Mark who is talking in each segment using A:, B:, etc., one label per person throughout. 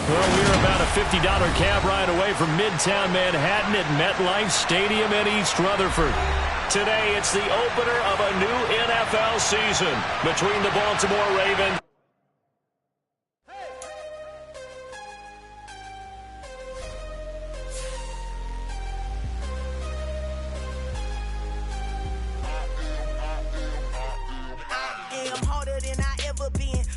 A: Well, we're about a $50 cab ride away from Midtown Manhattan at MetLife Stadium in East Rutherford. Today, it's the opener of a new NFL season between the Baltimore Ravens.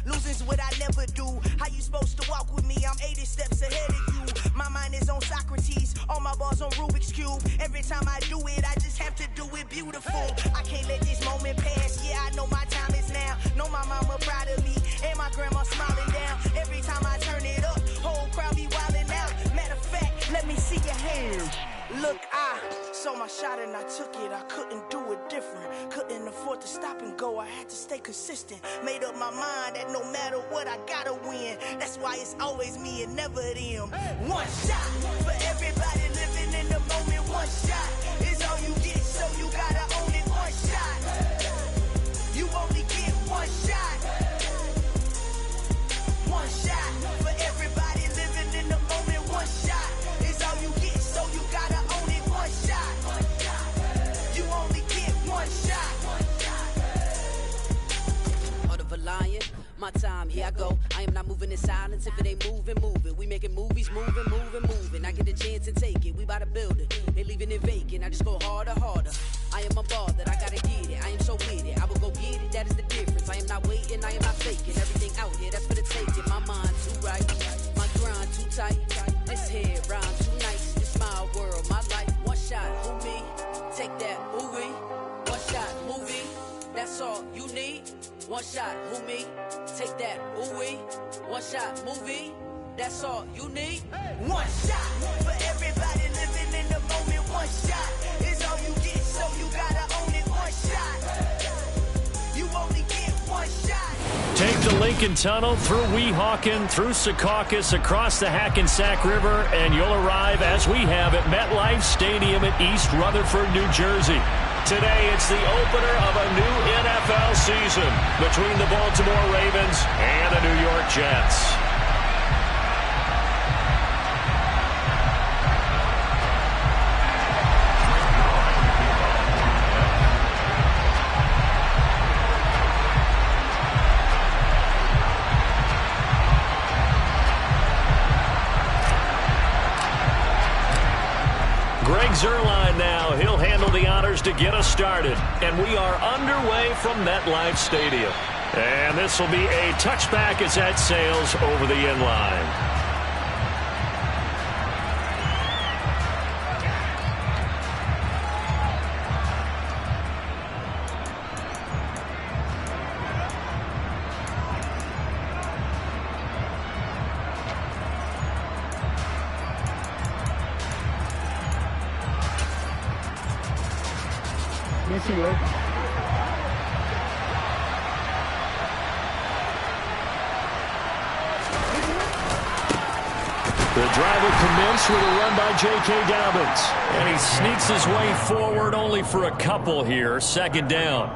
B: Losing's what I never do. How you supposed to walk with me? I'm 80 steps ahead of you. My mind is on Socrates, all my balls on Rubik's Cube. Every time I do it, I just have to do it beautiful. I can't let this moment pass. Yeah, I know my time is now. Know my mama proud of me, and my grandma smiling down. Every time I turn it up, whole crowd be wilding out. Matter of fact, let me see your hands. Look, I saw my shot and I took it. I couldn't do it different. Couldn't afford to stop and go. I had to stay consistent. Made up my mind that no matter what, I gotta win. That's why it's always me and never them. One shot for everybody living in the moment. One shot is all you get, so you gotta own it. One shot. You only get one shot. One shot for everybody living in the moment. One shot is all you get, so you gotta own it. One shot. You only get one shot.
C: Heart of a lion, my time, here I go. I am not moving in silence. If it ain't moving, moving. We making movies, moving, moving, moving. I get a chance and take it. We bout to build it. They leaving it vacant. I just go harder, harder. I am a ball that I gotta get it. I am so with it. I will go get it. That is the difference. I am not waiting. I am not faking. Everything out here, that's for the taking. My mind too right. My grind too tight. This head rhyme too nice. This my world, my life. One shot, who me? Take that, movie. One shot, movie. That's all you need. One shot, who me? Take that, ooh-wee. One shot, movie. That's all you need.
B: One shot for everybody living in the moment. One shot is all you get, so you gotta own it. One shot. You only get one shot.
A: Take the Lincoln Tunnel through Weehawken, through Secaucus, across the Hackensack River, and you'll arrive, as we have, at MetLife Stadium at East Rutherford, New Jersey. Today, it's the opener of a new NFL season between the Baltimore Ravens and the New York Jets. Greg Zuerlein now. He'll handle the honors to get us started. And we are underway from MetLife Stadium. And this will be a touchback as that sails over the inline.
D: Yes, he will.
A: The drive will commence with a run by J.K. Dobbins. And he sneaks his way forward only for a couple here. Second down.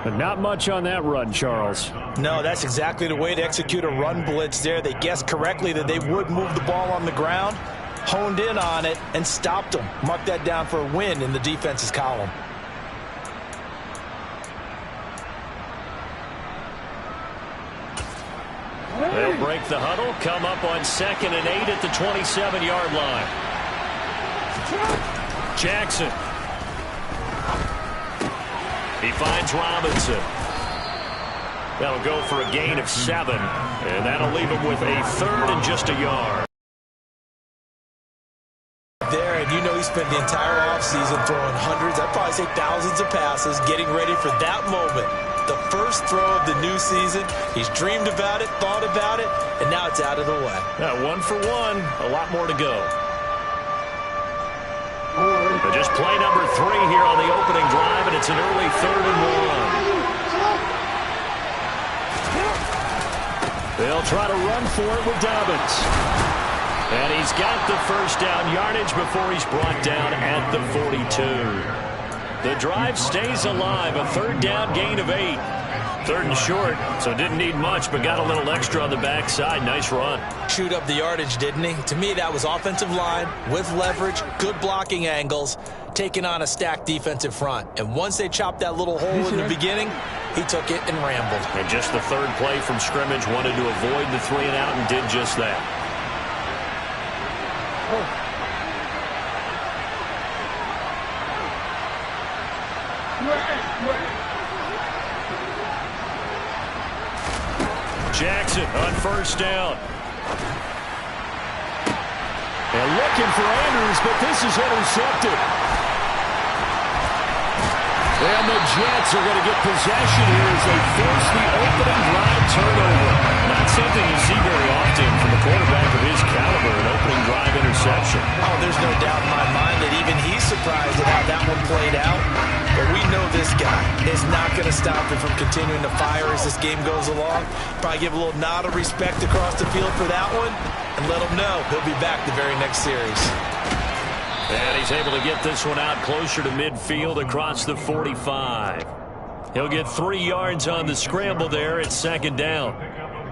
A: But not much on that run, Charles.
E: No, that's exactly the way to execute a run blitz there. They guessed correctly that they would move the ball on the ground, honed in on it, and stopped them. Mark that down for a win in the defense's column.
A: They'll break the huddle, come up on 2nd and 8 at the 27-yard line. Jackson. He finds Robinson. That'll go for a gain of 7, and that'll leave him with a 3rd and just a yard.
E: There, and you know he spent the entire offseason throwing hundreds, I'd probably say thousands of passes, getting ready for that moment. The first throw of the new season. He's dreamed about it, thought about it, and now it's out of the way.
A: Now, 1 for 1, a lot more to go. But just play number 3 here on the opening drive, and it's an early 3rd and 1. They'll try to run for it with Dobbins. And he's got the first down yardage before he's brought down at the 42. The drive stays alive, a 3rd down gain of 8. 3rd and short, so didn't need much, but got a little extra on the backside. Nice run.
E: Chewed up the yardage, didn't he? To me, that was offensive line with leverage, good blocking angles, taking on a stacked defensive front. And once they chopped that little hole in the beginning, he took it and rambled.
A: And just the 3rd play from scrimmage, wanted to avoid the 3 and out and did just that. Jackson on 1st down. And looking for Andrews, but this is intercepted. And the Jets are going to get possession here as they force the opening drive turnover. Not something you see very often from a quarterback of his caliber, an opening drive interception.
E: Oh, there's no doubt in my mind that even he's surprised at how that one played out. But we know this guy is not going to stop him from continuing to fire as this game goes along. Probably give a little nod of respect across the field for that one and let him know he'll be back the very next series.
A: And he's able to get this one out closer to midfield across the 45. He'll get 3 yards on the scramble there at 2nd down.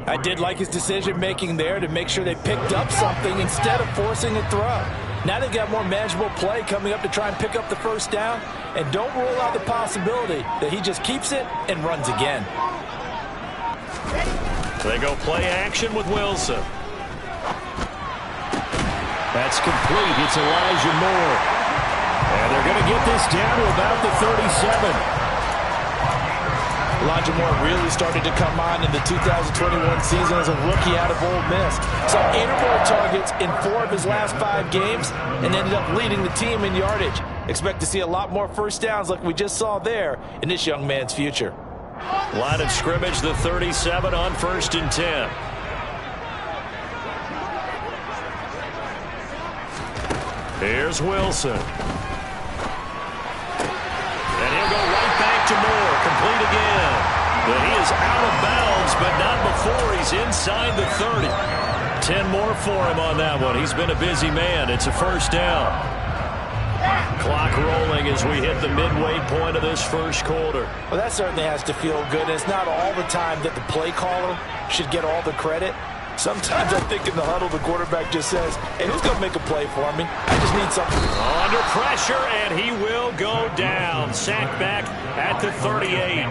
E: I did like his decision-making there to make sure they picked up something instead of forcing a throw. Now they've got more manageable play coming up to try and pick up the 1st down. And don't rule out the possibility that he just keeps it and runs again.
A: They go play action with Wilson. That's complete. It's Elijah Moore. And they're going to get this down to about the 37.
E: Elijah Moore really started to come on in the 2021 season as a rookie out of Ole Miss. Saw 8 or more targets in 4 of his last 5 games and ended up leading the team in yardage. Expect to see a lot more 1st downs like we just saw there in this young man's future.
A: Line of scrimmage, the 37 on 1st and 10. Here's Wilson. And he'll go right back to Moore. Complete again. But he is out of bounds, but not before he's inside the 30. 10 more for him on that one. He's been a busy man. It's a 1st down. Clock rolling as we hit the midway point of this 1st quarter.
E: Well, that certainly has to feel good. It's not all the time that the play caller should get all the credit. Sometimes I think in the huddle, the quarterback just says, hey, who's going to make a play for me? I just need something.
A: Under pressure, and he will go down. Sacked back at the 38.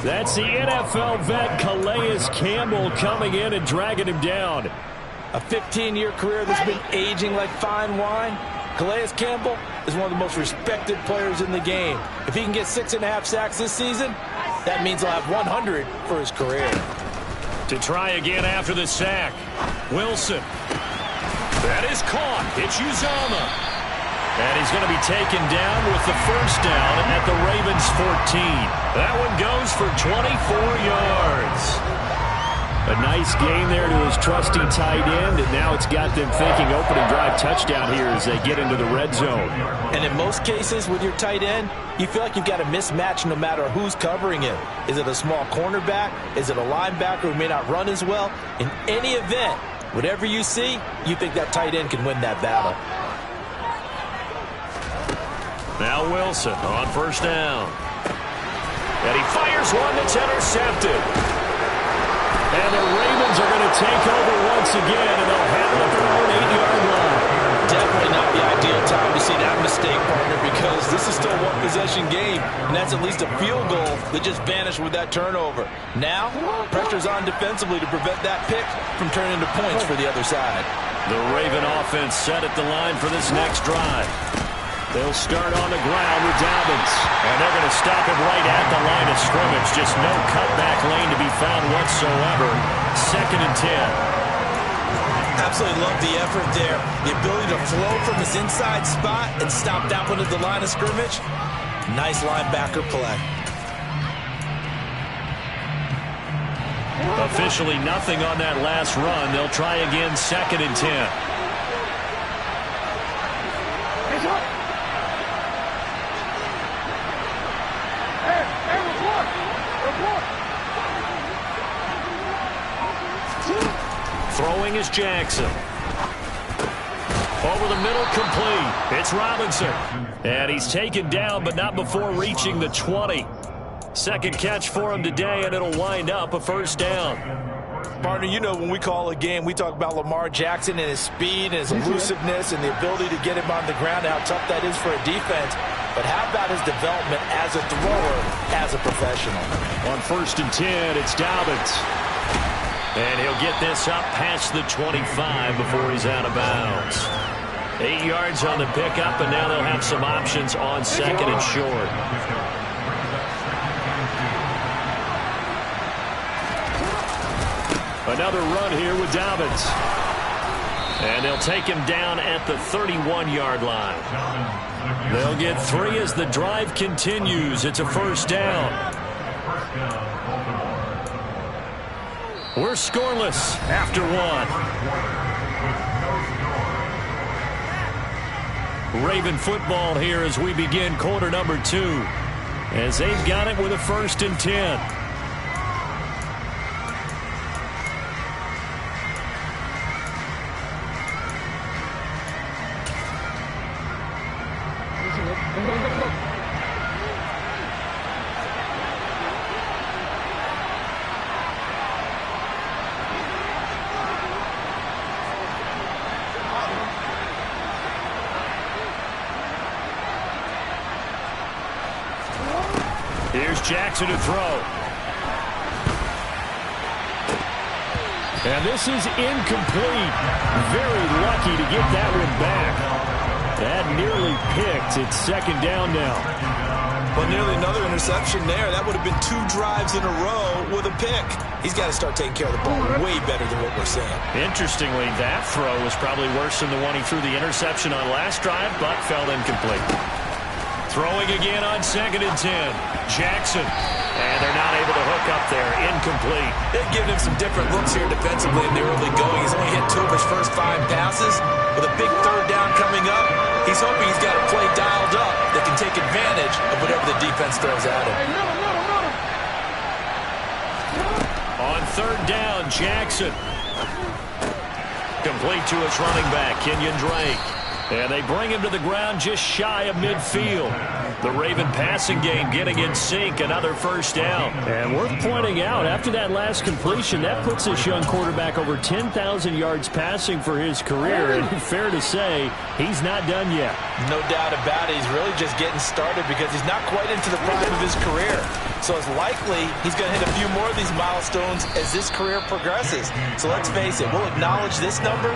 A: That's the NFL vet Calais Campbell coming in and dragging him down.
E: A 15-year career that's been aging like fine wine. Calais Campbell is one of the most respected players in the game. If he can get 6.5 sacks this season, that means he'll have 100 for his career.
A: To try again after the sack. Wilson. That is caught. It's Uzomah. And he's going to be taken down with the 1st down at the Ravens 14. That one goes for 24 yards. A nice gain there to his trusty tight end, and now it's got them thinking opening drive touchdown here as they get into the red zone.
E: And in most cases with your tight end, you feel like you've got a mismatch no matter who's covering him. Is it a small cornerback? Is it a linebacker who may not run as well? In any event, whatever you see, you think that tight end can win that battle.
A: Now Wilson on 1st down. And he fires one that's intercepted. And the Ravens are going to take over once again, and they'll have it at their own 8-yard line.
E: Definitely not the ideal time to see that mistake, partner, because this is still a one-possession game, and that's at least a field goal that just vanished with that turnover. Now, pressure's on defensively to prevent that pick from turning into points for the other side.
A: The Raven offense set at the line for this next drive. They'll start on the ground with Dobbins. And they're going to stop him right at the line of scrimmage. Just no cutback lane to be found whatsoever. 2nd and 10.
E: Absolutely love the effort there. The ability to flow from his inside spot and stop that one at the line of scrimmage. Nice linebacker play.
A: Officially nothing on that last run. They'll try again 2nd and 10. Throwing is Jackson. Over the middle, complete. It's Robinson. And he's taken down, but not before reaching the 20. Second catch for him today, and it'll wind up a first down.
E: Partner, you know when we call a game, we talk about Lamar Jackson and his speed and his elusiveness and the ability to get him on the ground, how tough that is for a defense. But how about his development as a thrower, as a professional?
A: On 1st and 10, it's Dobbins. And he'll get this up past the 25 before he's out of bounds. 8 yards on the pickup, and now they'll have some options on 2nd and short. Another run here with Dobbins. And they'll take him down at the 31-yard line. They'll get 3 as the drive continues. It's a first down. We're scoreless after 1. Raven football here as we begin quarter number 2. As they've got it with a 1st and 10. Here's Jackson to throw. And this is incomplete. Very lucky to get that one back. That nearly picked. It's 2nd down now.
E: Well, nearly another interception there. That would have been 2 drives in a row with a pick. He's got to start taking care of the ball way better than what we're seeing. Interestingly, that throw was probably worse than the one he threw the interception on last drive, but fell incomplete.
A: Throwing again on 2nd and 10. Jackson. And they're not able to hook up there. Incomplete.
E: They've given him some different looks here defensively in the early going. He's only hit 2 of his first 5 passes. With a big 3rd down coming up, he's hoping he's got a play dialed up that can take advantage of whatever the defense throws at him.
A: On 3rd down, Jackson. Complete to his running back, Kenyon Drake. And they bring him to the ground just shy of midfield. The Raven passing game getting in sync, another first down. And worth pointing out, after that last completion, that puts this young quarterback over 10,000 yards passing for his career. And fair to say, he's not done yet.
E: No doubt about it. He's really just getting started because he's not quite into the prime of his career. So it's likely he's going to hit a few more of these milestones as this career progresses. So let's face it, we'll acknowledge this number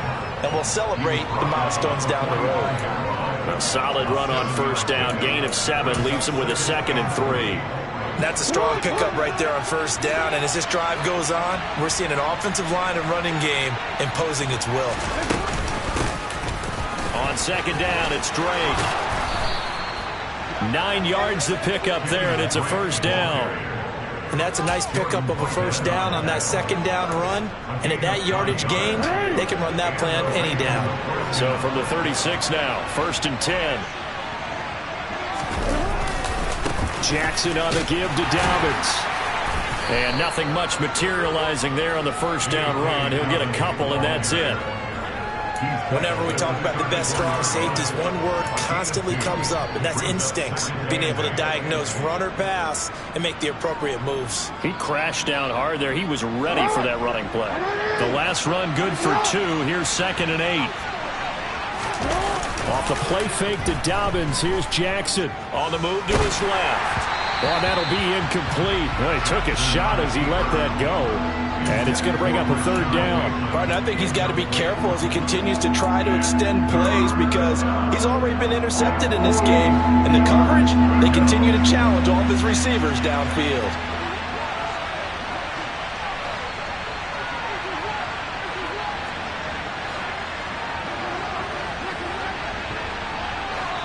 E: and we'll celebrate the milestones down the road.
A: A solid run on 1st down. Gain of 7 leaves him with a 2nd and 3.
E: That's a strong pickup right there on 1st down. And as this drive goes on, we're seeing an offensive line and running game imposing its will.
A: On 2nd down, it's Drake. 9 yards the pickup there, and it's a first down.
E: And that's a nice pickup of a first down on that 2nd down run. And at that yardage gained, they can run that plan any down.
A: So from the 36 now, 1st and 10. Jackson on the give to Dobbins. And nothing much materializing there on the first down run. He'll get a couple, and that's it.
E: Whenever we talk about the best strong safeties, one word constantly comes up, and that's instincts. Being able to diagnose run or pass and make the appropriate moves.
A: He crashed down hard there. He was ready for that running play. The last run good for 2. Here's 2nd and 8. Off the play fake to Dobbins. Here's Jackson on the move to his left. Well, that'll be incomplete. Well, he took a shot as he let that go. And it's going to bring up a 3rd down.
E: Martin, I think he's got to be careful as he continues to try to extend plays because he's already been intercepted in this game. And the coverage, they continue to challenge all of his receivers downfield.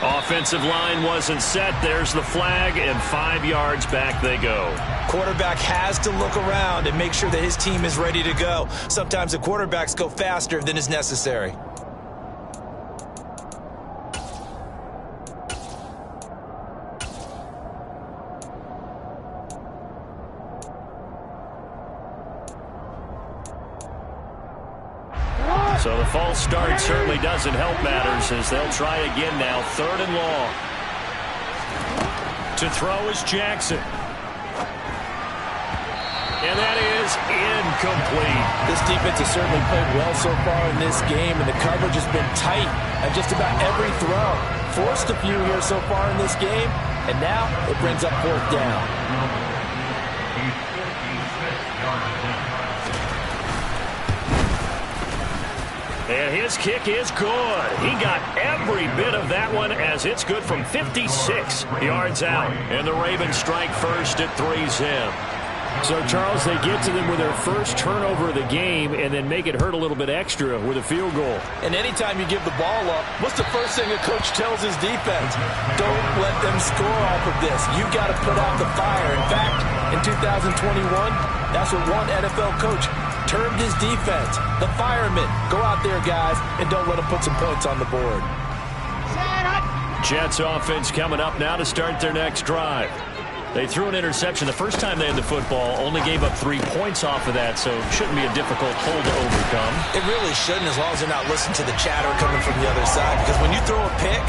A: Offensive line wasn't set. There's the flag, and 5 yards back they go.
E: Quarterback has to look around and make sure that his team is ready to go. Sometimes the quarterbacks go faster than is necessary.
A: So the false start certainly doesn't help matters as they'll try again now. 3rd and long. To throw is Jackson. And that is incomplete.
E: This defense has certainly played well so far in this game, and the coverage has been tight at just about every throw. Forced a few here so far in this game, and now it brings up 4th down.
A: And his kick is good. He got every bit of that one as it's good from 56 yards out. And the Ravens strike first at 3-zip.
D: So, Charles, they get to them with their first turnover of the game and then make it hurt a little bit extra with a field goal.
E: And anytime you give the ball up, what's the first thing a coach tells his defense? Don't let them score off of this. You've got to put out the fire. In fact, in 2021, that's what one NFL coach termed his defense, the firemen. Go out there, guys, and don't let them put some points on the board.
A: Jets offense coming up now to start their next drive. They threw an interception the first time they had the football, only gave up 3 points off of that, so it shouldn't be a difficult hole to overcome.
E: It really shouldn't, as long as they're not listening to the chatter coming from the other side, because when you throw a pick,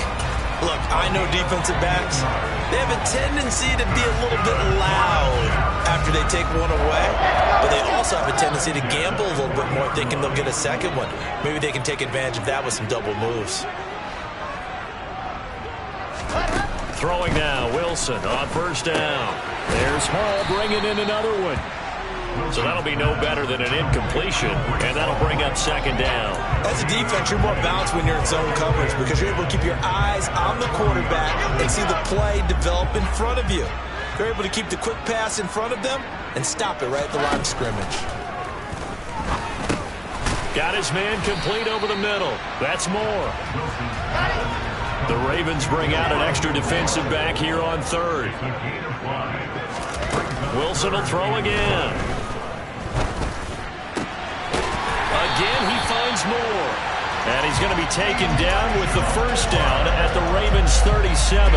E: look, I know defensive backs, they have a tendency to be a little bit loud after they take one away, but they also have a tendency to gamble a little bit more, thinking they'll get a second one. Maybe they can take advantage of that with some double moves.
A: Throwing now, Wilson on first down. There's Hall bringing in another one. So that'll be no better than an incompletion, and that'll bring up 2nd down.
E: As a defense, you're more balanced when you're in zone coverage because you're able to keep your eyes on the quarterback and see the play develop in front of you. You're able to keep the quick pass in front of them and stop it right at the line of scrimmage.
A: Got his man complete over the middle. That's Moore. The Ravens bring out an extra defensive back here on 3rd. Wilson will throw again. Again, he finds Moore. And he's going to be taken down with the first down at the Ravens 37.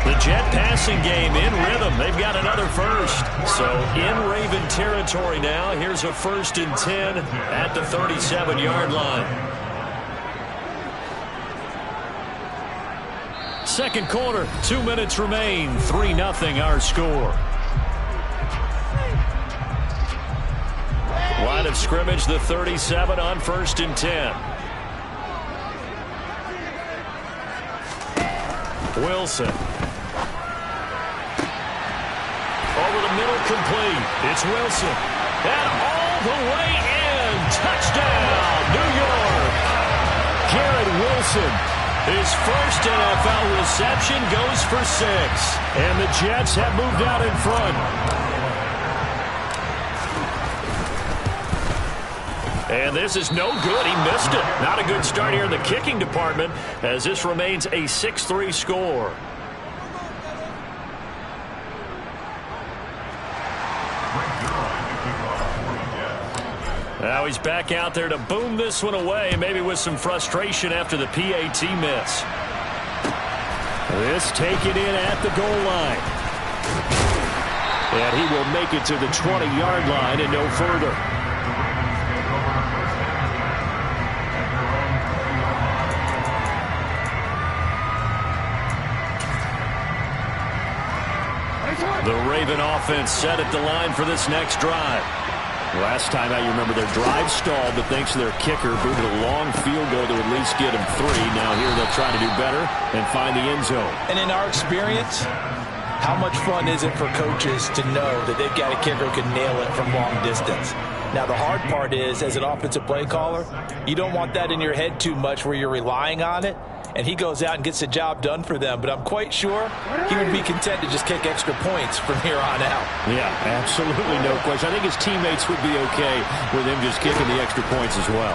A: The Jet passing game in rhythm. They've got another first. So in Raven territory now. Here's a 1st and 10 at the 37-yard line. Second quarter, 2 minutes remain. 3-0 our score. Line of scrimmage, the 37 on 1st and 10. Wilson. Over the middle, complete. It's Wilson. And all the way in. Touchdown, New York. Garrett Wilson. His first NFL reception goes for 6. And the Jets have moved out in front. And this is no good. He missed it. Not a good start here in the kicking department as this remains a 6-3 score. Now he's back out there to boom this one away, maybe with some frustration after the PAT miss. This taken in at the goal line. And he will make it to the 20-yard line and no further. The Raven offense set at the line for this next drive. Last time out, you remember their drive stalled, but thanks to their kicker, booted a long field goal to at least get them 3. Now here they'll try to do better and find the end zone.
E: And in our experience, how much fun is it for coaches to know that they've got a kicker who can nail it from long distance? Now, the hard part is, as an offensive play caller, you don't want that in your head too much where you're relying on it. And he goes out and gets the job done for them. But I'm quite sure he would be content to just kick extra points from here on out.
D: Yeah, absolutely no question. I think his teammates would be okay with him just kicking the extra points as well.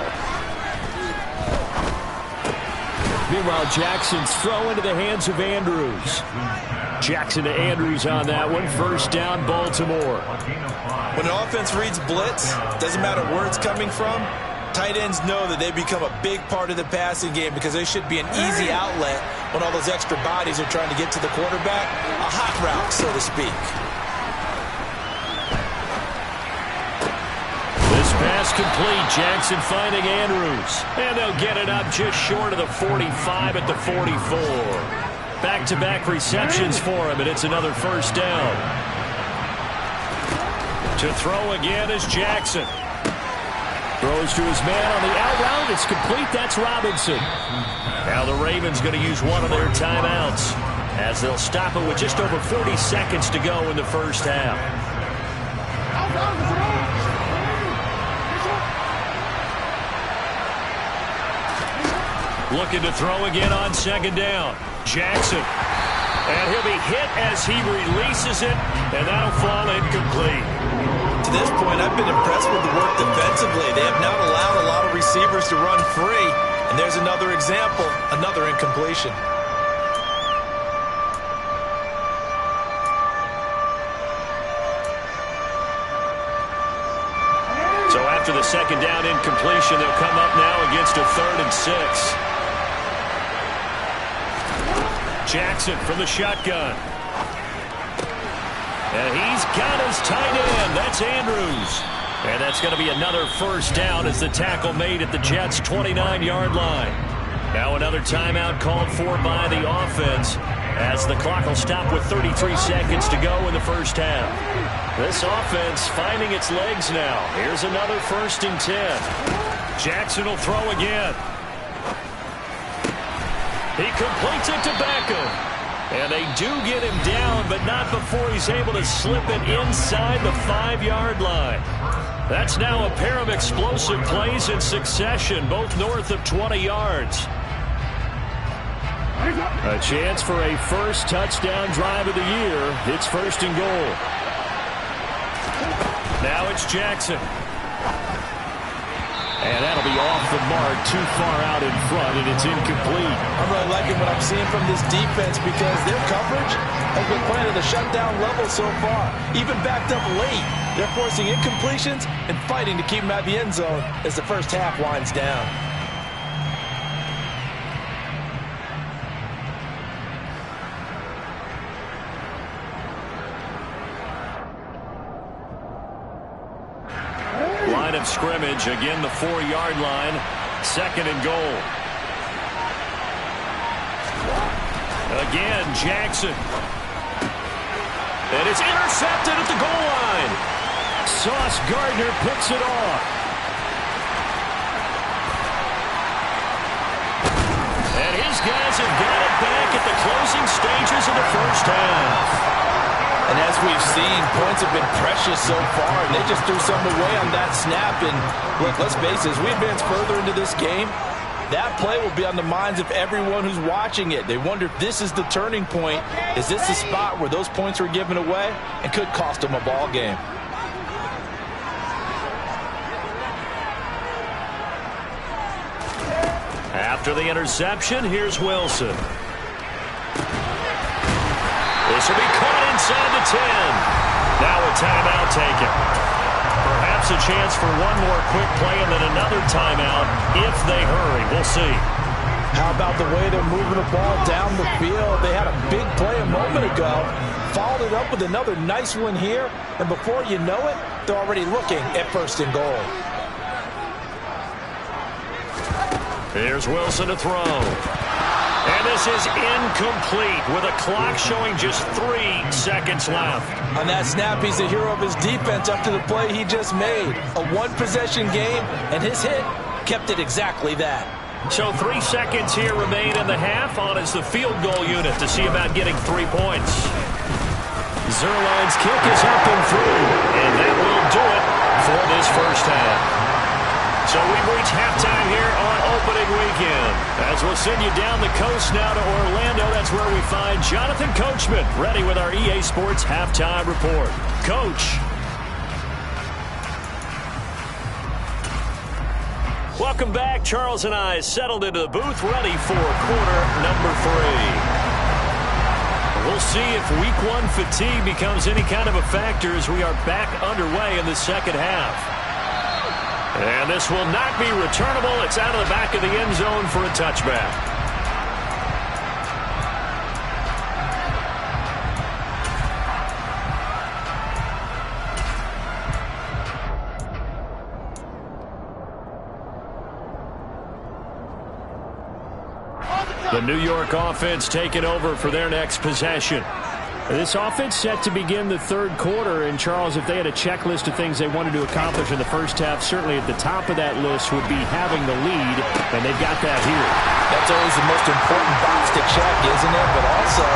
D: Meanwhile, Jackson's throw into the hands of Andrews. Jackson to Andrews on that one. First down, Baltimore.
E: When an offense reads blitz, doesn't matter where it's coming from, tight ends know that they become a big part of the passing game because they should be an easy outlet when all those extra bodies are trying to get to the quarterback. A hot route, so to speak.
A: This pass complete. Jackson finding Andrews. And they'll get it up just short of the 45 at the 44. Back-to-back receptions for him, and it's another first down. To throw again is Jackson. Throws to his man on the out route. It's complete. That's Robinson. Now the Ravens going to use one of their timeouts as they'll stop it with just over 40 seconds to go in the first half. Looking to throw again on second down. Jackson. And he'll be hit as he releases it, and that'll fall incomplete.
E: To this point, I've been impressed with the work defensively. They have not allowed a lot of receivers to run free. And there's another example, another incompletion.
A: So after the second down incompletion, they'll come up now against a 3rd and 6. Jackson from the shotgun. And he's got his tight end. That's Andrews. And that's going to be another first down as the tackle made at the Jets' 29-yard line. Now another timeout called for by the offense as the clock will stop with 33 seconds to go in the first half. This offense finding its legs now. Here's another 1st and 10. Jackson will throw again. He completes it to Beckham. And they do get him down, but not before he's able to slip it inside the 5-yard line. That's now a pair of explosive plays in succession, both north of 20 yards. A chance for a first touchdown drive of the year. It's 1st and goal. Now it's Jackson. And that'll be off the mark, too far out in front, and it's incomplete.
E: I'm really liking what I'm seeing from this defense because their coverage has been playing at a shutdown level so far. Even backed up late, they're forcing incompletions and fighting to keep them at the end zone as the first half winds down.
A: Line of scrimmage, again the 4-yard line, 2nd and goal. Again, Jackson. And it's intercepted at the goal line. Sauce Gardner picks it off. And his guys have got it back at the closing stages of the first half.
E: And as we've seen, points have been precious so far, and they just threw some away on that snap. And look, let's face it, as we advance further into this game, that play will be on the minds of everyone who's watching it. They wonder if this is the turning point. Is this the spot where those points were given away and could cost them a ball game?
A: After the interception, here's Wilson. This will be caught inside the 10. Now a timeout taken. Perhaps a chance for one more quick play and then another timeout if they hurry. We'll see.
E: How about the way they're moving the ball down the field? They had a big play a moment ago. Followed it up with another nice one here. And before you know it, they're already looking at 1st and goal.
A: Here's Wilson to throw. And this is incomplete with a clock showing just 3 seconds left.
E: On that snap, he's the hero of his defense up to the play he just made. A one-possession game, and his hit kept it exactly that.
A: So 3 seconds here remain in the half. On is the field goal unit to see about getting 3 points. Zuerlein's kick is up and through, and that will do it for this first half. So we've reached halftime here on opening weekend. As we'll send you down the coast now to Orlando, that's where we find Jonathan Coachman, ready with our EA Sports Halftime Report. Coach. Welcome back. Charles and I settled into the booth, ready for quarter number 3. We'll see if week 1 fatigue becomes any kind of a factor as we are back underway in the second half. And this will not be returnable. It's out of the back of the end zone for a touchback. The New York offense taking over for their next possession.
D: This offense set to begin the third quarter. And, Charles, if they had a checklist of things they wanted to accomplish in the first half, certainly at the top of that list would be having the lead, and they've got that here.
E: That's always the most important box to check, isn't it? But also,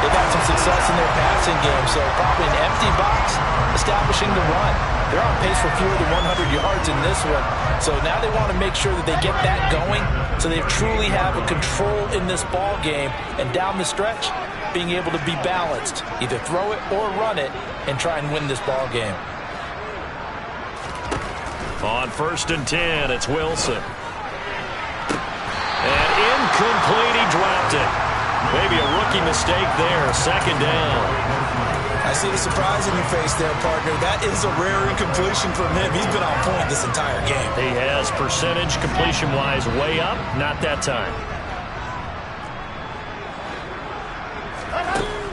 E: they've had some success in their passing game, so probably an empty box establishing the run. They're on pace for fewer than 100 yards in this one, so now they want to make sure that they get that going so they truly have a control in this ball game, and down the stretch, being able to be balanced, either throw it or run it, and try and win this ball game.
A: On 1st and 10, it's Wilson. And incomplete, he dropped it. Maybe a rookie mistake there, 2nd down.
E: I see the surprise in your face there, partner. That is a rare incompletion from him. He's been on point this entire game.
A: He has percentage completion-wise way up, not that time.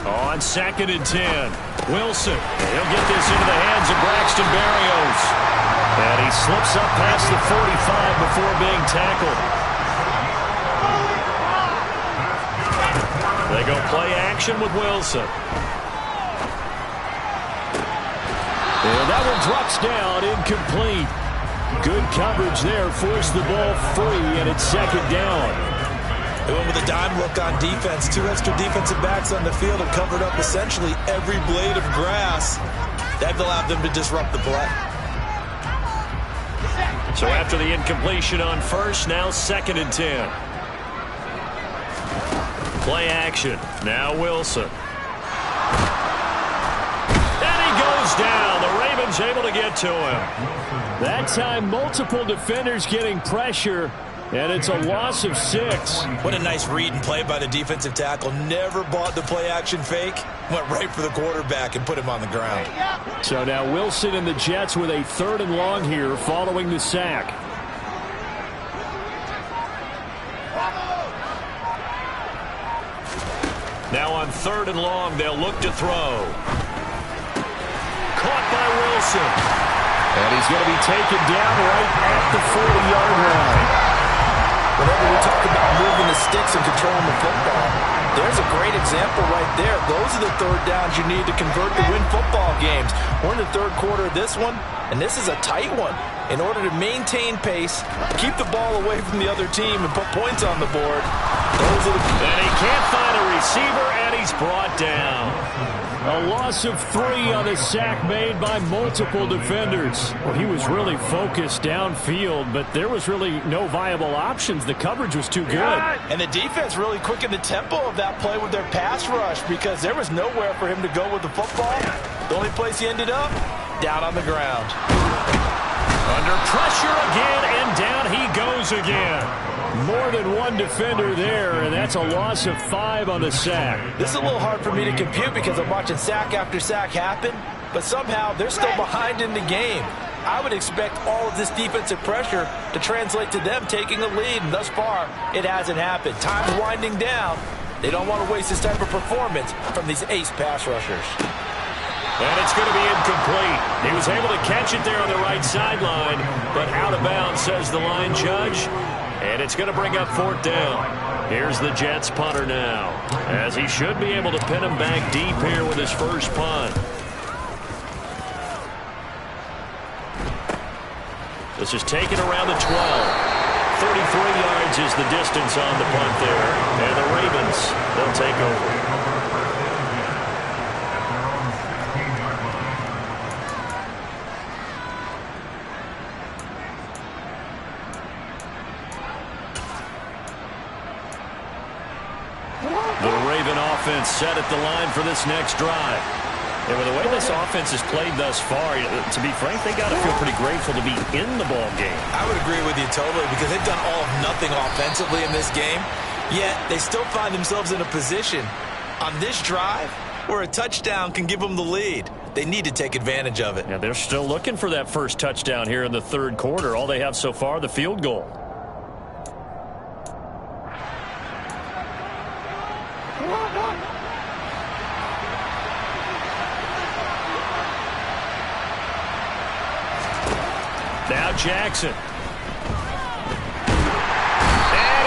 A: On 2nd and 10, Wilson. He'll get this into the hands of Braxton Berrios. And he slips up past the 45 before being tackled. They go play action with Wilson. And that one drops down, incomplete. Good coverage there, forced the ball free, and it's 2nd down.
E: They went with a dime look on defense. 2 extra defensive backs on the field and covered up essentially every blade of grass. That allowed them to disrupt the play.
A: So after the incompletion on 1st, now 2nd and 10. Play action. Now Wilson. And he goes down. The Ravens able to get to him.
D: That time, multiple defenders getting pressure. And it's a loss of 6.
E: What a nice read and play by the defensive tackle. Never bought the play-action fake. Went right for the quarterback and put him on the ground.
D: So now Wilson and the Jets with a 3rd and long here following the sack.
A: Now on 3rd and long, they'll look to throw. Caught by Wilson.
D: And he's going to be taken down right at the 40-yard line.
E: Whenever we talk about moving the sticks and controlling the football, there's a great example right there. Those are the 3rd downs you need to convert to win football games. We're in the 3rd quarter of this one, and this is a tight one. In order to maintain pace, keep the ball away from the other team, and put points on the board, those are the...
A: And he can't find a receiver, and he's brought down.
D: A loss of 3 on the sack made by multiple defenders. Well, he was really focused downfield, but there was really no viable options. The coverage was too good.
E: And the defense really quickened the tempo of that play with their pass rush because there was nowhere for him to go with the football. The only place he ended up, down on the ground.
A: Under pressure again, and down he goes again.
D: More than one defender there, and that's a loss of 5 on the sack.
E: This is a little hard for me to compute because I'm watching sack after sack happen, but somehow they're still behind in the game. I would expect all of this defensive pressure to translate to them taking a lead, and thus far, it hasn't happened. Time's winding down. They don't want to waste this type of performance from these ace pass rushers.
A: And it's going to be incomplete. He was able to catch it there on the right sideline, but out of bounds, says the line judge. And it's going to bring up 4th down. Here's the Jets punter now, as he should be able to pin him back deep here with his first punt. This is taken around the 12. 33 yards is the distance on the punt there. And the Ravens, they'll take over. Offense set at the line for this next drive. And with the way this offense has played thus far, to be frank, they got to feel pretty grateful to be in the ball game.
E: I would agree with you totally because they've done all of nothing offensively in this game, yet they still find themselves in a position on this drive where a touchdown can give them the lead. They need to take advantage of it.
A: Yeah, they're still looking for that first touchdown here in the 3rd quarter. All they have so far, the field goal. Now Jackson. And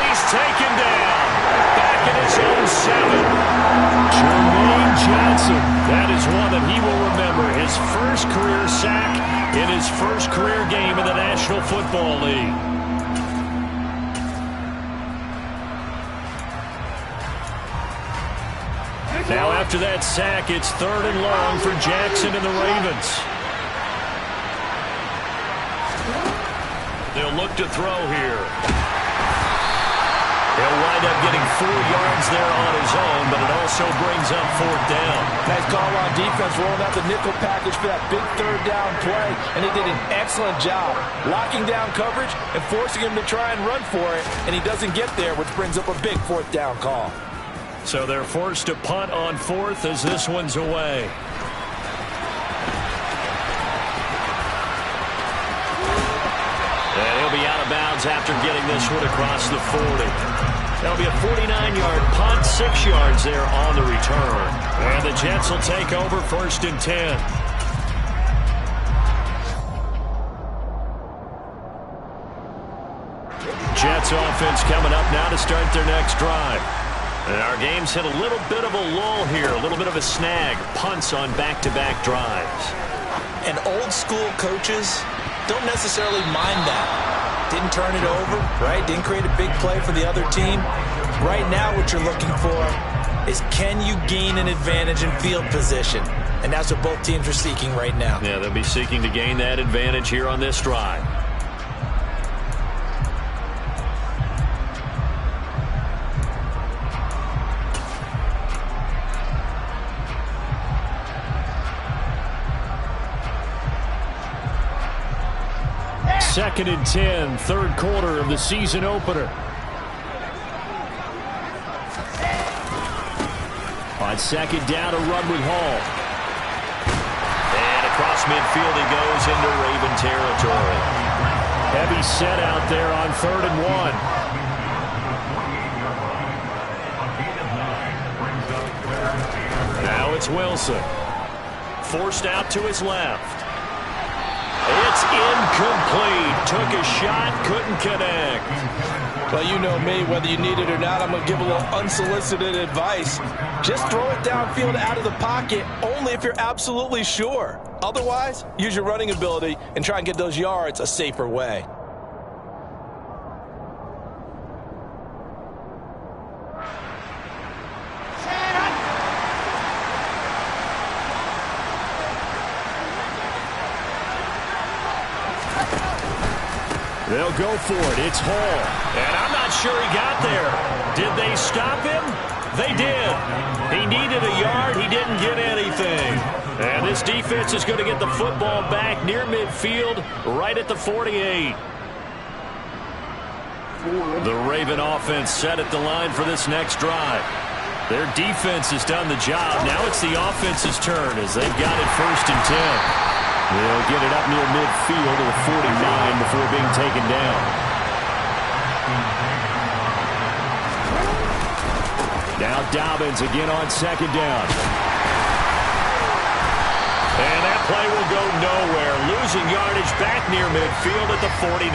A: he's taken down. Back in his own 7.
D: Jermaine Johnson. That is one that he will remember. His first career sack in his first career game in the National Football League. Now after that sack, it's 3rd and long for Jackson and the Ravens. They'll look to throw here. He'll wind up getting 4 yards there on his own, but it also brings up 4th down.
E: Nice call on defense, rolling out the nickel package for that big 3rd down play, and he did an excellent job locking down coverage and forcing him to try and run for it, and he doesn't get there, which brings up a big 4th down call.
D: So they're forced to punt on 4th as this one's away. And he'll be out of bounds after getting this one across the 40. That'll be a 49-yard punt, 6 yards there on the return. And the Jets will take over 1st and 10. Jets offense coming up now to start their next drive. And our game's hit a little bit of a lull here, a little bit of a snag. Punts on back-to-back drives.
E: And old-school coaches don't necessarily mind that. Didn't turn it over, right? Didn't create a big play for the other team. Right now what you're looking for is, can you gain an advantage in field position? And that's what both teams are seeking right now.
D: Yeah, they'll be seeking to gain that advantage here on this drive. Second and 10, 3rd quarter of the season opener. On 2nd down, a run with Hall. And across midfield he goes into Raven territory. Heavy set out there on 3rd and 1. Now it's Wilson. Forced out to his left. It's incomplete. Took a shot, couldn't connect.
E: Well, you know me, whether you need it or not, I'm going to give a little unsolicited advice. Just throw it downfield out of the pocket, only if you're absolutely sure. Otherwise, use your running ability and try and get those yards a safer way.
D: They'll go for it. It's Hall. And I'm not sure he got there. Did they stop him? They did. He needed a yard. He didn't get anything. And this defense is going to get the football back near midfield, right at the 48. The Raven offense set at the line for this next drive. Their defense has done the job. Now it's the offense's turn as they've got it 1st and 10. They'll get it up near midfield to the 49 before being taken down. Now Dobbins again on 2nd down. And that play will go nowhere. Losing yardage back near midfield at the 49.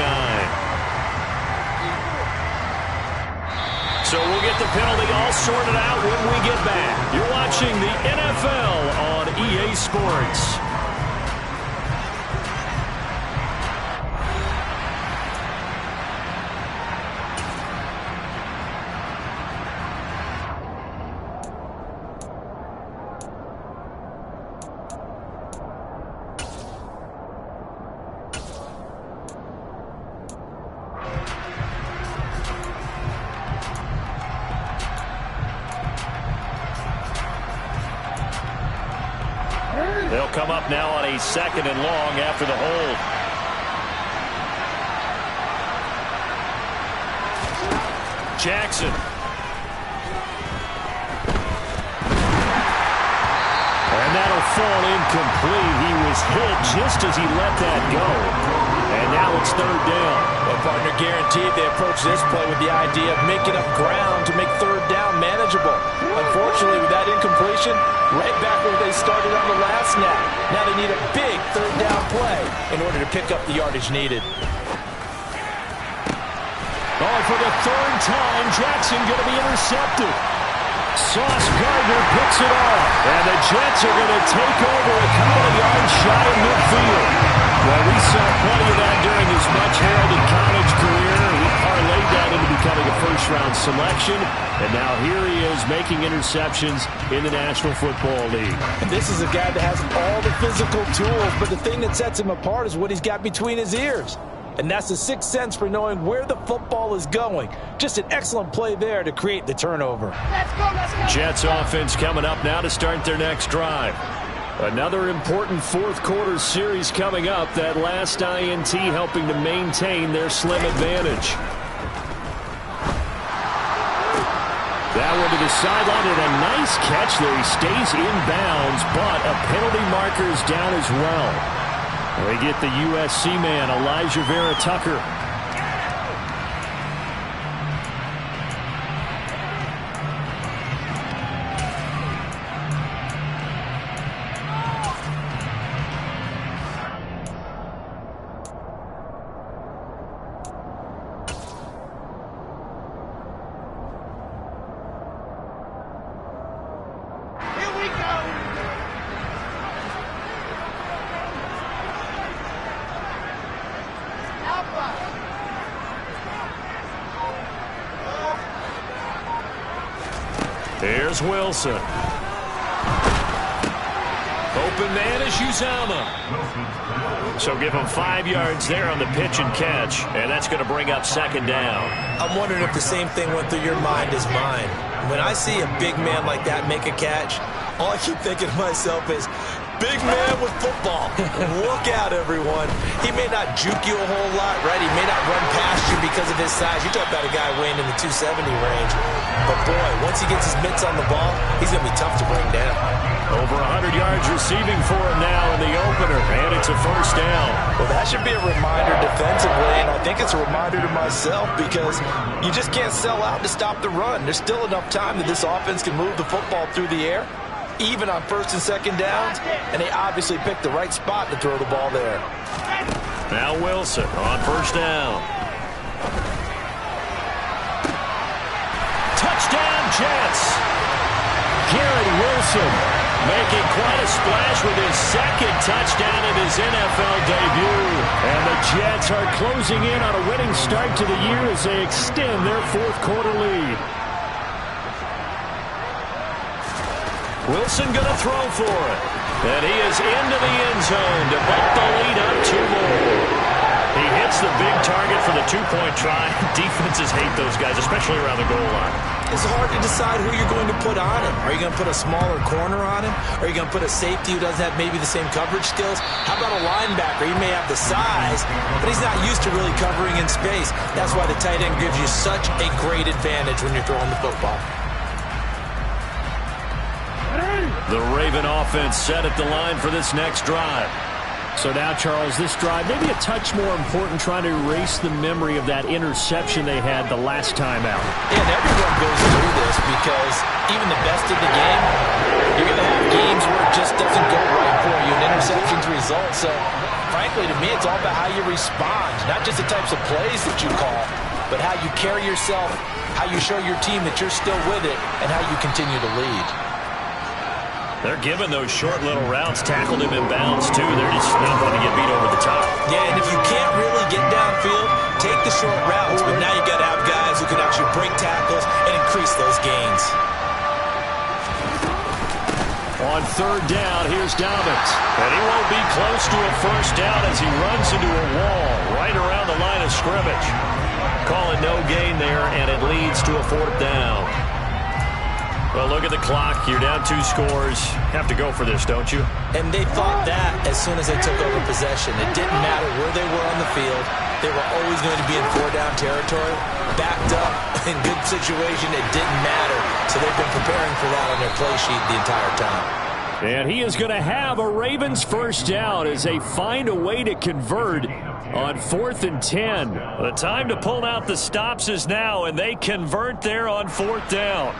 D: So we'll get the penalty all sorted out when we get back. You're watching the NFL on EA Sports. They'll come up now on a 2nd and long after the hold. Jackson. And that'll fall incomplete. He was hit just as he let that go. And now it's 3rd down.
E: Well, partner, guaranteed they approach this play with the idea of making up ground to make 3rd down manageable. Unfortunately, with that incompletion, right back where they started on the last snap. Now they need a big 3rd down play in order to pick up the yardage needed.
D: Oh, for the 3rd time, Jackson going to be intercepted.
A: Sauce Gardner picks it off. And the Jets are going to take over a couple of yards shy of midfield. Well, we saw plenty of that during his much-heralded college career. He parlayed that into becoming a first-round selection. And now here he is making interceptions in the National Football League.
E: And this is a guy that has all the physical tools, but the thing that sets him apart is what he's got between his ears. And that's the sixth sense for knowing where the football is going. Just an excellent play there to create the turnover.
B: Let's go, let's go.
A: Jets offense coming up now to start their next drive. Another important fourth-quarter series coming up. That last INT helping to maintain their slim advantage. That one to the sideline and a nice catch there. He stays in bounds, but a penalty marker is down as well. We get the USC man, Elijah Vera Tucker. Here's Wilson. Open man is Uzomah. So give him 5 yards there on the pitch and catch. And that's going to bring up second down.
E: I'm wondering if the same thing went through your mind as mine. When I see a big man like that make a catch, all I keep thinking to myself is, big man with football. Look out, everyone. He may not juke you a whole lot, right? He may not run past you because of his size. You talk about a guy weighing in the 270 range. But, boy, once he gets his mitts on the ball, he's going to be tough to bring down.
A: Over 100 yards receiving for him now in the opener, and it's a first down.
E: Well, that should be a reminder defensively, and I think it's a reminder to myself because you just can't sell out to stop the run. There's still enough time that this offense can move the football through the air, even on first and second downs, and they obviously picked the right spot to throw the ball there.
A: Now Wilson on first down. Touchdown, Jets. Garrett Wilson making quite a splash with his second touchdown in his NFL debut. And the Jets are closing in on a winning start to the year as they extend their fourth-quarter lead. Wilson going to throw for it. And he is into the end zone to bump the lead up 2 more. He hits the big target for the two-point try. Defenses hate those guys, especially around the goal line.
E: It's hard to decide who you're going to put on him. Are you going to put a smaller corner on him? Are you going to put a safety who doesn't have maybe the same coverage skills? How about a linebacker? He may have the size, but he's not used to really covering in space. That's why the tight end gives you such a great advantage when you're throwing the football.
A: The Raven offense set at the line for this next drive. So now, Charles, this drive maybe a touch more important, trying to erase the memory of that interception they had the last time out.
E: Yeah, and everyone goes through this because even the best of the game, you're going to have games where it just doesn't go right for you, and interceptions result. So, frankly, to me, it's all about how you respond, not just the types of plays that you call, but how you carry yourself, how you show your team that you're still with it, and how you continue to lead.
A: They're giving those short little routes, tackled him in bounds, too. They're just not going to get beat over the top.
E: Yeah, and if you can't really get downfield, take the short routes. But now you got to have guys who can actually break tackles and increase those gains.
A: On third down, here's Dobbins. And he won't be close to a first down as he runs into a wall right around the line of scrimmage. Call it no gain there, and it leads to a fourth down. Well, look at the clock. You're down 2 scores. Have to go for this, don't you?
E: And they thought that as soon as they took over possession. It didn't matter where they were on the field. They were always going to be in 4-down territory. Backed up, in good situation, it didn't matter. So they've been preparing for that on their play sheet the entire time.
A: And he is going to have a Ravens first down as they find a way to convert on 4th and 10. The time to pull out the stops is now, and they convert there on 4th down.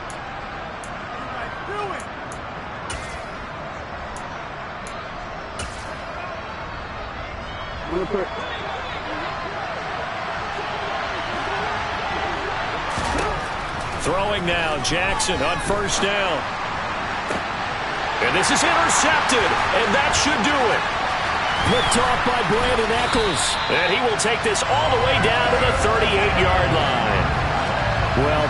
A: Throwing now, Jackson on first down. And this is intercepted, and that should do it.
D: Picked off by Brandon Echols.
A: And he will take this all the way down to the 38-yard line.
D: Well,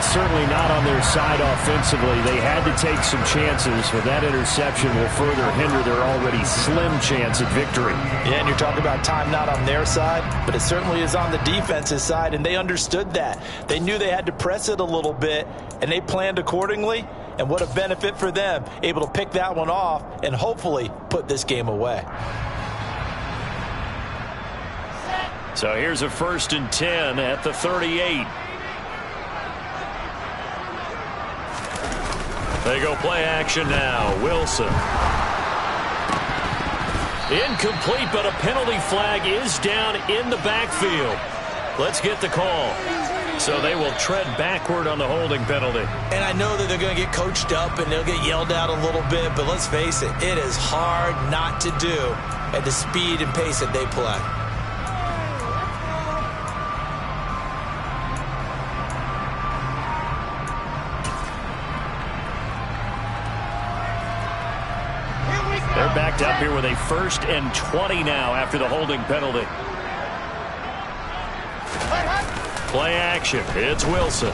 D: certainly not on their side offensively. They had to take some chances, but that interception will further hinder their already slim chance at victory.
E: Yeah, and you're talking about time not on their side, but it certainly is on the defensive side, and they understood that. They knew they had to press it a little bit, and they planned accordingly. And what a benefit for them, able to pick that one off and hopefully put this game away.
A: So here's a 1st and 10 at the 38. They go play action now. Wilson. Incomplete, but a penalty flag is down in the backfield. Let's get the call. So they will tread backward on the holding penalty.
E: And I know that they're going to get coached up and they'll get yelled at a little bit, but let's face it, it is hard not to do at the speed and pace that they play.
A: They're backed up here with a 1st and 20 now after the holding penalty. Play action. It's Wilson.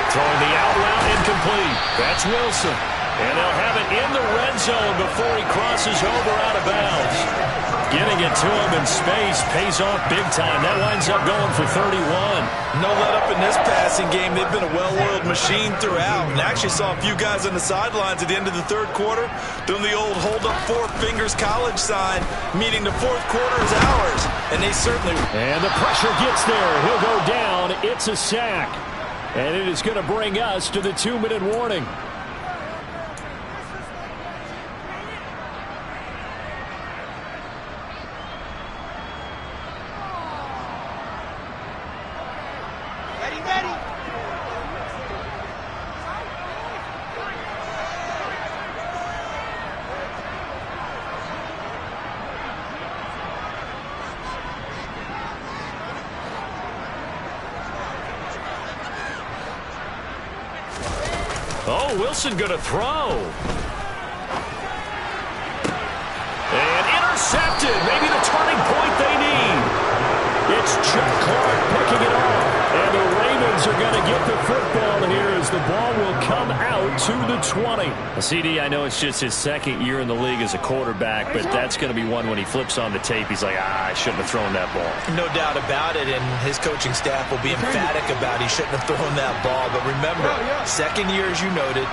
A: Throwing the out route incomplete. That's Wilson. And they'll have it in the red zone before he crosses over out of bounds. Getting it to him in space pays off big time. That winds up going for 31.
E: No let up in this passing game. They've been a well-oiled machine throughout. And actually saw a few guys on the sidelines at the end of the 3rd quarter doing the old hold up 4 fingers college sign, meaning the 4th quarter is ours. And they certainly...
A: And the pressure gets there. He'll go down. It's a sack. And it is going to bring us to the 2-minute warning. Oh, Wilson going to throw. And intercepted. Maybe the turning point they need. It's Chuck Clark picking it off. And the Ravens are going to get the football here as the ball will come out to the 20. CD, I know it's just his 2nd year in the league as a quarterback, but that's going to be one when he flips on the tape. He's like, I shouldn't have thrown that ball.
E: No doubt about it, and his coaching staff will be emphatic about he shouldn't have thrown that ball. But remember, 2nd year, as you noted,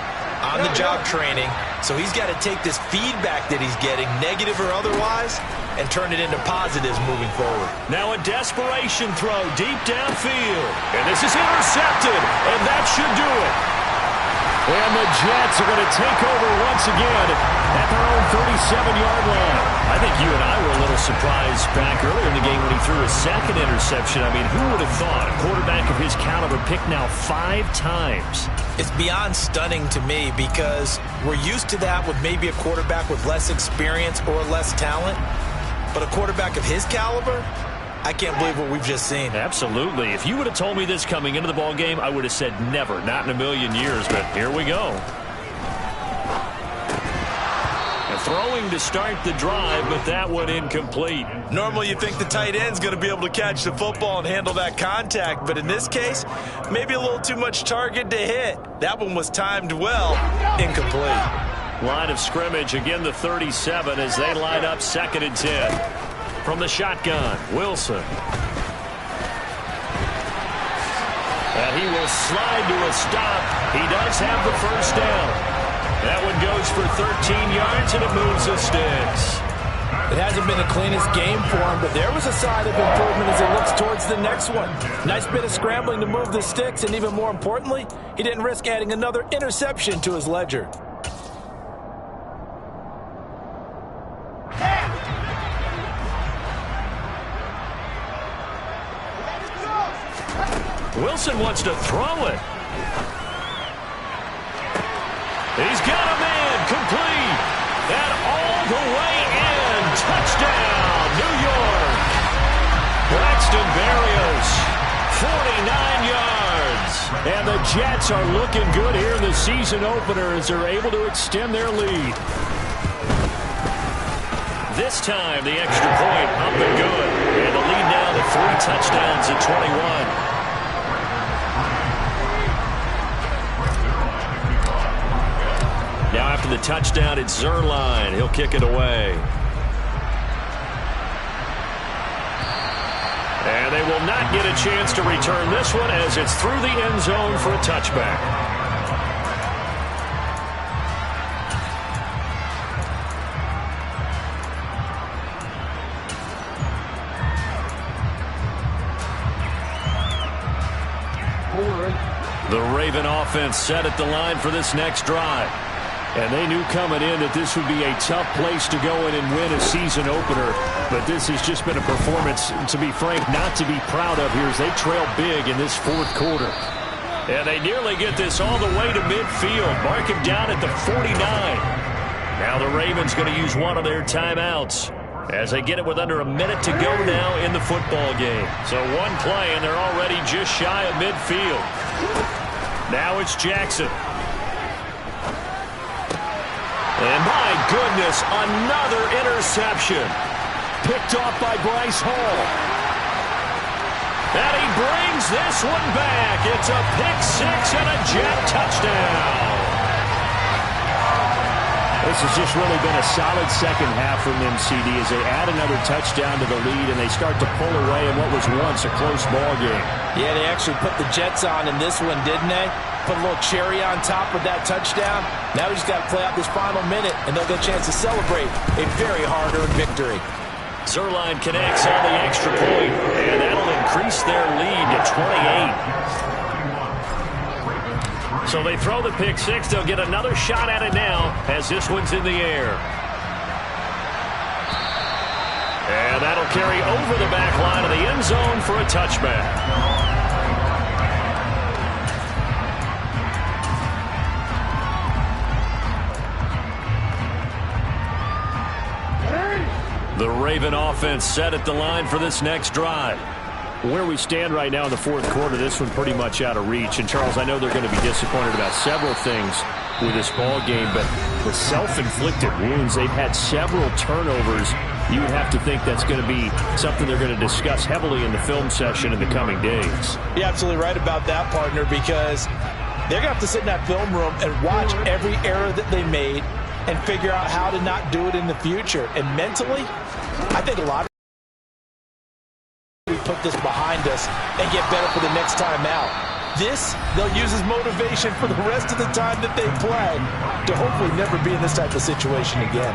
E: on-the-job training, so he's got to take this feedback that he's getting, negative or otherwise, and turn it into positives moving forward.
A: Now a desperation throw deep downfield. And this is intercepted, and that should do it. And the Jets are going to take over once again at their own 37-yard line. I think you and I were a little surprised back earlier in the game when he threw his 2nd interception. I mean, who would have thought a quarterback of his caliber picked now 5 times?
E: It's beyond stunning to me because we're used to that with maybe a quarterback with less experience or less talent. But a quarterback of his caliber, I can't believe what we've just seen.
A: Absolutely. If you would have told me this coming into the ball game, I would have said never, not in a million years. But here we go. And throwing to start the drive, but that one incomplete.
E: Normally you think the tight end's going to be able to catch the football and handle that contact. But in this case, maybe a little too much target to hit. That one was timed well, incomplete.
A: Line of scrimmage, again the 37 as they line up 2nd and 10. From the shotgun, Wilson. And he will slide to a stop. He does have the 1st down. That one goes for 13 yards, and it moves the sticks.
E: It hasn't been the cleanest game for him, but there was a sign of improvement as he looks towards the next one. Nice bit of scrambling to move the sticks, and even more importantly, he didn't risk adding another interception to his ledger.
A: Wilson wants to throw it. He's got a man, complete. And all the way in. Touchdown, New York. Braxton Berrios, And the Jets are looking good here in the season opener as they're able to extend their lead. This time, the extra point up and good. And the lead now to 3 touchdowns at 21. Now after the touchdown, it's Zuerlein. He'll kick it away. And they will not get a chance to return this one as it's through the end zone for a touchback. The Raven offense set at the line for this next drive. And they knew coming in that this would be a tough place to go in and win a season opener. But this has just been a performance, to be frank, not to be proud of here as they trail big in this fourth quarter. And they nearly get this all the way to midfield. Mark him down at the 49. Now the Ravens going to use one of their timeouts as they get it with under a minute to go now in the football game. So one play and they're already just shy of midfield. Now it's Jackson. And my goodness, another interception. Picked off by Bryce Hall. And he brings this one back. It's a pick six and a Jet touchdown. This has just really been a solid second half from them, CD, as they add another touchdown to the lead and they start to pull away in what was once a close ball game. Yeah, they actually put the Jets on in this one, didn't they? Put a little cherry on top with that touchdown. Now we just got to play out this final minute, and they'll get a chance to celebrate a very hard-earned victory. Zuerlein connects on the extra point, and that'll increase their lead to 28. So they throw the pick six. They'll get another shot at it now as this one's in the air. And that'll carry over the back line of the end zone for a touchback. The Raven offense set at the line for this next drive. Where we stand right now in the fourth quarter, this one pretty much out of reach. And, Charles, I know they're going to be disappointed about several things with this ball game, but the self-inflicted wounds, they've had several turnovers. You would have to think that's going to be something they're going to discuss heavily in the film session in the coming days. You're absolutely right about that, partner, because they're going to have to sit in that film room and watch every error that they made and figure out how to not do it in the future. And mentally, I think a lot of we put this behind us and get better for the next time out. This, they'll use as motivation for the rest of the time that they play to hopefully never be in this type of situation again.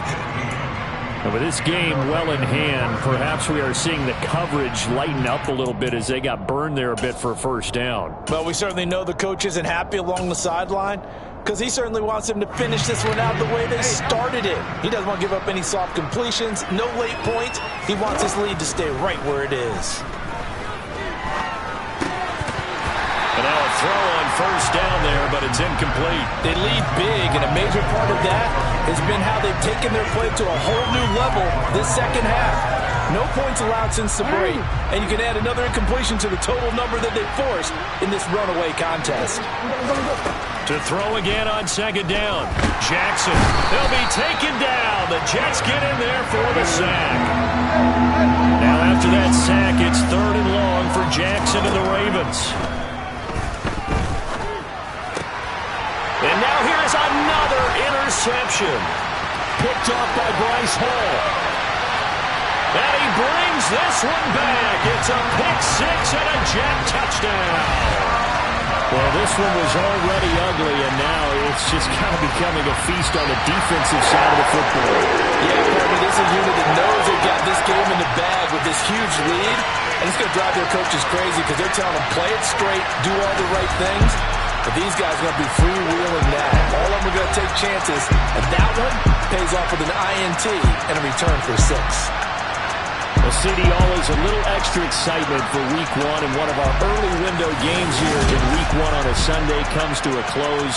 A: And with this game well in hand, perhaps we are seeing the coverage lighten up a little bit as they got burned there a bit for a first down. Well, we certainly know the coach isn't happy along the sideline because he certainly wants them to finish this one out the way they started it. He doesn't want to give up any soft completions, no late points. He wants his lead to stay right where it is. And now a throw on first down there, but it's incomplete. They lead big, and a major part of that has been how they've taken their play to a whole new level this second half. No points allowed since the break, and you can add another incompletion to the total number that they forced in this runaway contest. To throw again on second down. Jackson, they'll be taken down. The Jets get in there for the sack. Now after that sack, it's third and long for Jackson and the Ravens. And now here's another interception. Picked off by Bryce Hall. And he brings this one back. It's a pick six and a Jet touchdown. Well, this one was already ugly, and now it's just kind of becoming a feast on the defensive side of the football. Yeah, partner, this is a unit that knows they've got this game in the bag with this huge lead, and it's going to drive their coaches crazy because they're telling them play it straight, do all the right things. But these guys are going to be freewheeling now. All of them are going to take chances, and that one pays off with an INT and a return for 6. Well, CD, always a little extra excitement for Week 1, and one of our early window games here in Week 1 on a Sunday comes to a close.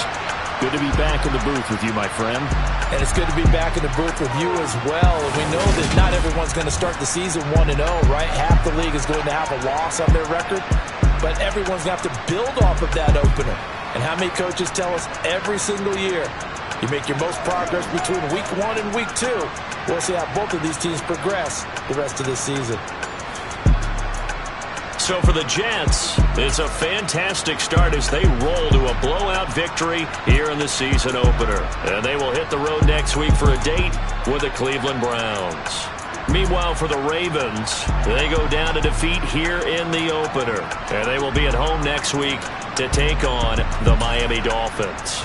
A: Good to be back in the booth with you, my friend. And it's good to be back in the booth with you as well. And we know that not everyone's going to start the season 1-0, right? Half the league is going to have a loss on their record.
E: but everyone's going to have to build off of that opener. And how many coaches tell us every single year, you make your most progress between week 1 and week 2. We'll see how both of these teams progress the rest of this season.
A: So for the Jets, it's a fantastic start as they roll to a blowout victory here in the season opener. And they will hit the road next week for a date with the Cleveland Browns. Meanwhile, for the Ravens, they go down to defeat here in the opener. And they will be at home next week to take on the Miami Dolphins.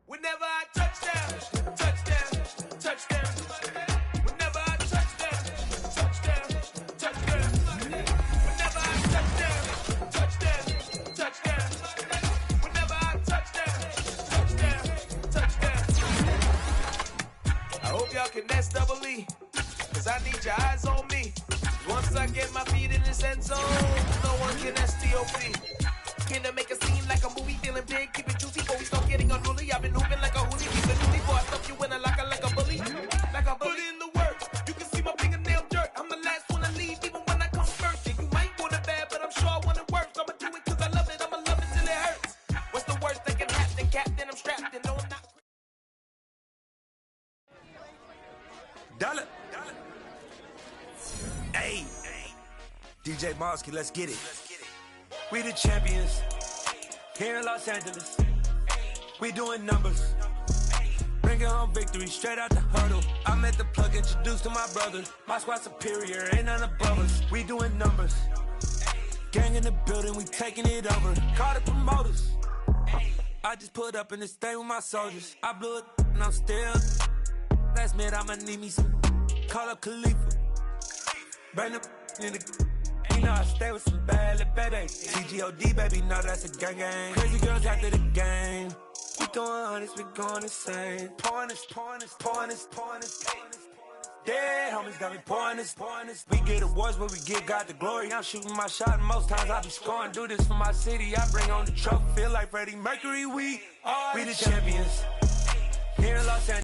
F: Whenever I touchdown, touchdown, touchdown. Whenever I touchdown, touchdown, touchdown. Whenever I touchdown, touchdown, touchdown. Whenever I touchdown, touchdown, touchdown. I hope y'all can nest double E, cause I need your eyes on me. Once I get my feet in this end zone, no one can STOP. Can to make a scene like a movie, feeling big, keep it juicy, before we start getting unruly. I've been moving like a hoolie, keep it newly, before I stuff you in a locker like a bully. Like a bully. Put in the work, you can see my fingernail dirt. I'm the last one to leave, even when I come first. And you might want it bad, but I'm sure I want it worse. I'ma do it cause I love it, I'ma love it till it hurts. What's the worst that can happen, Captain? I'm strapped and no, I'm not.
G: Dollar. Hey, DJ Mosky, let's get it. We the champions here in Los Angeles. We doing numbers, bringing home victory straight out the huddle. I met the plug, introduced to my brothers. My squad superior, ain't none above us. We doing numbers, gang in the building, we taking it over. Call the promoters. I just put up in this thing with my soldiers. I blew it and I'm still. Last minute I'ma need me some. Call up Khalifa, bring up in the. You know I stay with some bad little baby. TGOD, baby, no, that's a gang gang. Crazy girls after the game. We throwing hundreds, we going insane. Pouring this. Dead homies got me pouring this. We get awards, but we give God the glory. I'm shooting my shot, and most times I be scoring. Do this for my city, I bring on the trophy. Feel like Freddie Mercury, we the champions. Here in Los Angeles.